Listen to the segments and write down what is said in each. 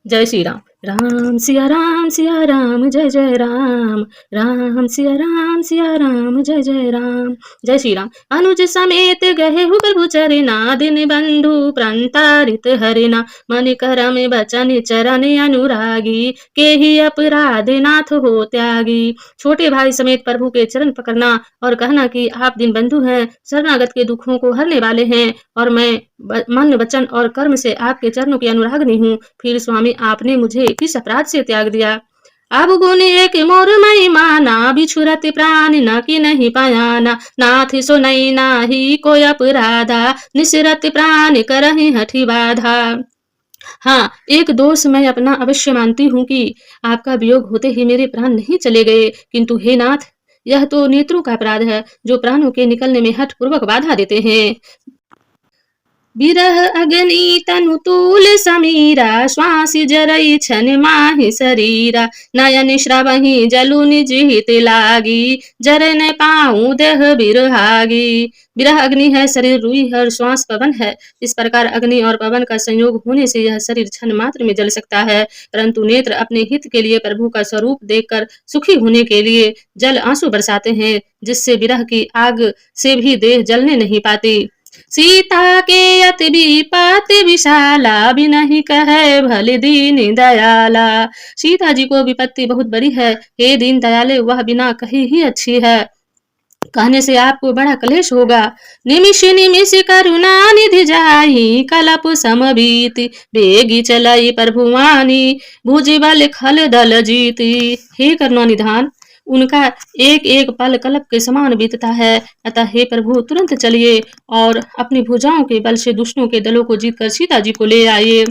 जय श्री राम। राम सिया राम जय जय राम। राम सिया राम जय जय राम। जय श्री राम। अनुज समेत गहे हु प्रभु चरना, दिन बंधु प्रंतारित हरिना। मन करम बचन चरण अनुरागी, के ही अपराध नाथ हो त्यागी। छोटे भाई समेत प्रभु के चरण पकड़ना और कहना कि आप दिन बंधु हैं, शरणागत के दुखों को हरने वाले हैं, और मैं मन वचन और कर्म से आपके चरणों की अनुरागनी हूँ। फिर स्वामी आपने मुझे किस अपराध से त्याग दिया? अब गुण एक मोर मई माना, बिछुरत प्राण न कि नहीं पायाना। नाथ सो नहीं नाही कोई अपराधा, निसरत प्राण करहि हठी बाधा। हाँ, एक दोष मैं अपना अवश्य मानती हूँ कि आपका वियोग होते ही मेरे प्राण नहीं चले गए, किंतु हे नाथ, यह तो नेत्रों का अपराध है जो प्राणों के निकलने में हठ पूर्वक बाधा देते हैं। बिरह अग्नि तनु तूल समीरा, श्वास जरई छन माहि शरीरा। नयन श्रवहि जलु निज हित लागी, जर न पाऊं देह बिरहागी। बिरह अग्नि है, शरीर रुई है और श्वास पवन है। इस प्रकार अग्नि और पवन का संयोग होने से यह शरीर क्षण मात्र में जल सकता है, परंतु नेत्र अपने हित के लिए प्रभु का स्वरूप देखकर सुखी होने के लिए जल आंसू बरसाते हैं, जिससे बिरह की आग से भी देह जलने नहीं पाती। सीता के अति विपत विशाला, बिनहि कहे भले दीन दयाला। सीता जी को विपत्ति बहुत बड़ी है, हे दीन दयाले, वह बिना कही ही अच्छी है, कहने से आपको बड़ा क्लेश होगा। निमिष निमिष करुणा निधि जाहि, कलप समबीति बेगी चलाई प्रभुवानी। भुज बल खल दल जीती। हे करुणा निधान, उनका एक एक पल कल्प के समान बीतता है, अतः हे प्रभु तुरंत चलिए और अपनी भुजाओं के बल से दुष्टों के दलों को जीतकर सीता जी को ले आइए।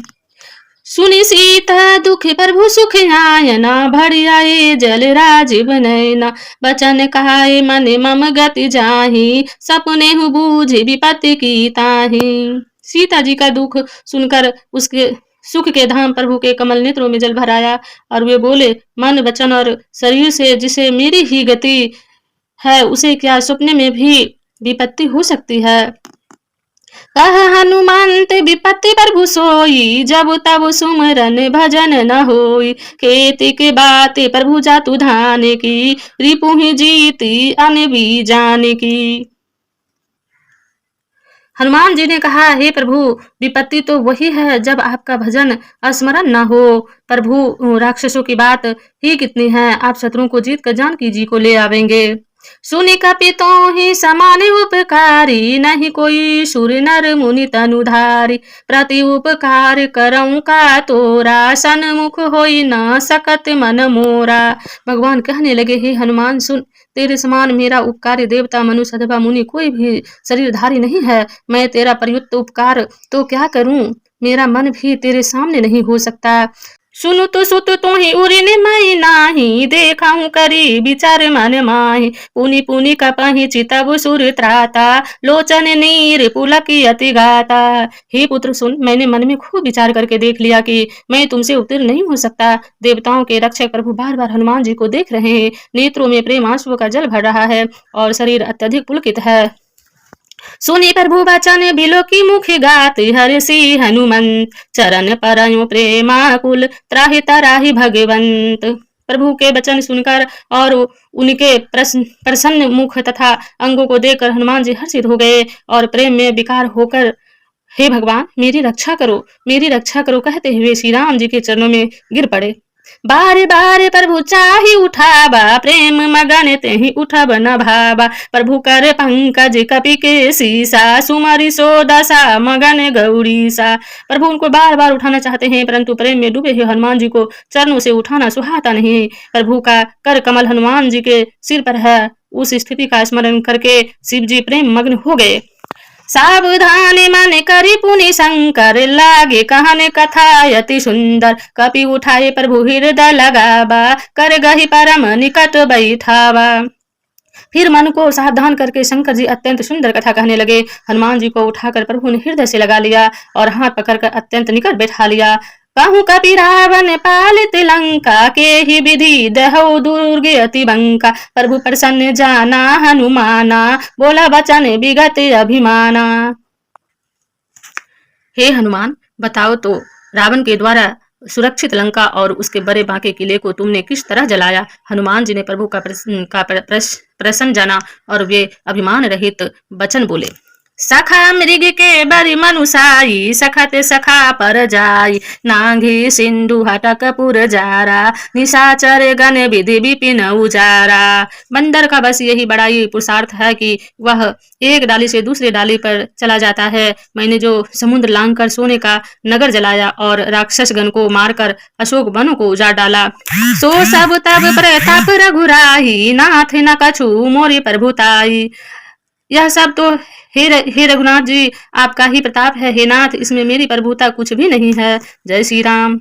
सुनि सीता दुख प्रभु सुख आयना, भरि आए जल राजीव नयना। बचन कहाए मन मम गति जाहि, सपने हु बूझ विपत्ति की ताहि। सीता जी का दुख सुनकर उसके सुख के धाम प्रभु के कमल नेत्रों में जल भर आया और वे बोले, मन वचन और शरीर से जिसे मेरी ही गति है, उसे क्या सपने में भी विपत्ति हो सकती है? कह हनुमंत विपत्ति प्रभु सोई, जब तब सुमरन भजन न होई। खेती के बात प्रभु जातु धान की, रिपु ही जीती अनबी जान की। हनुमान जी ने कहा, हे प्रभु, विपत्ति तो वही है जब आपका भजन स्मरण न हो। प्रभु, राक्षसों की बात ही कितनी है, आप शत्रुओं को जीत कर जानकी जी को ले आवेंगे। सुनि कपितों ही समान उपकारी, नहीं कोई सुर नर मुनि तनुधारी। प्रति उपकार करऊं का तोरा, सन्मुख होई न सकत मन मोरा। भगवान कहने लगे, हे हनुमान सुन, तेरे समान मेरा उपकारी देवता मनुष्य अथवा मुनि कोई भी शरीरधारी नहीं है। मैं तेरा प्रयुक्त उपकार तो क्या करूं, मेरा मन भी तेरे सामने नहीं हो सकता। सुनु तो सुत तुहि उरिन मई नाही, देखाऊं करी विचार मन माही। पुनि पुनि कपहि चितव सुर त्राता, लोचन नीर पुलकी अति गाता। हे पुत्र सुन, मैंने मन में खूब विचार करके देख लिया कि मैं तुमसे उत्तीर्ण नहीं हो सकता। देवताओं के रक्षक प्रभु बार बार हनुमान जी को देख रहे हैं, नेत्रों में प्रेम आंसुओं का जल भर रहा है और शरीर अत्यधिक पुलकित है। सुनि प्रभु वचन बिलोकी मुख गात, हर्षि हनुमंत चरण परयो प्रेमाकुल। त्राहि तराहि भगवंत। प्रभु के वचन सुनकर और उनके प्रसन्न मुख तथा अंगों को देखकर हनुमान जी हर्षित हो गए और प्रेम में विकार होकर, हे भगवान, मेरी रक्षा करो, मेरी रक्षा करो, कहते हुए श्री राम जी के चरणों में गिर पड़े। बारे बारे प्रभु चाहि उठाबा, प्रेम मगन तेहि उठब न भाबा। प्रभु कर पंकज कपि के सीसा, सुमरि सो दशा मगन गौरीसा। प्रभु उनको बार बार उठाना चाहते हैं, परंतु प्रेम में डूबे हुए हनुमान जी को चरणों से उठाना सुहाता नहीं। प्रभु का कर कमल हनुमान जी के सिर पर है, उस स्थिति का स्मरण करके शिव जी प्रेम मग्न हो गए। सावधान मन करि पुनि शंकर, लागे कहन कथा अति सुंदर। कपि उठाए प्रभु हृदय लगावा, कर गहि परम निकट बैठावा। फिर मन को सावधान करके शंकर जी अत्यंत सुंदर कथा कहने लगे। हनुमान जी को उठाकर प्रभु ने हृदय से लगा लिया और हाथ पकड़कर अत्यंत निकट बैठा लिया। कहूँ कपि रावण पालित लंका, के ही विधि दहौ दुर्ग अति बंका। प्रभु प्रसन्न जाना हनुमाना, बोला वचन विगत अभिमाना। हे हनुमान, बताओ तो, रावण के द्वारा सुरक्षित लंका और उसके बड़े बांके किले को तुमने किस तरह जलाया। हनुमान जी ने प्रभु का प्रश्न जाना और वे अभिमान रहित वचन बोले। सखा मृग के बरि मनुसाई, सखते सखा पर जाई, नांगी सिंधु हटक पुर जारा, निशाचर गण विधि विपिन उजारा। बंदर का बस यही बड़ा ही पुरुषार्थ है कि वह एक डाली से दूसरी डाली पर चला जाता है। मैंने जो समुद्र लांग कर सोने का नगर जलाया और राक्षस गण को मारकर अशोक वनों को उजाड़ डाला, सो सब तब प्रताप रघुराही, नाथ न कछु मोरी प्रभुताई। यह सब तो हे रघुनाथ जी आपका ही प्रताप है। हे नाथ, इसमें मेरी प्रभुता कुछ भी नहीं है। जय श्री राम।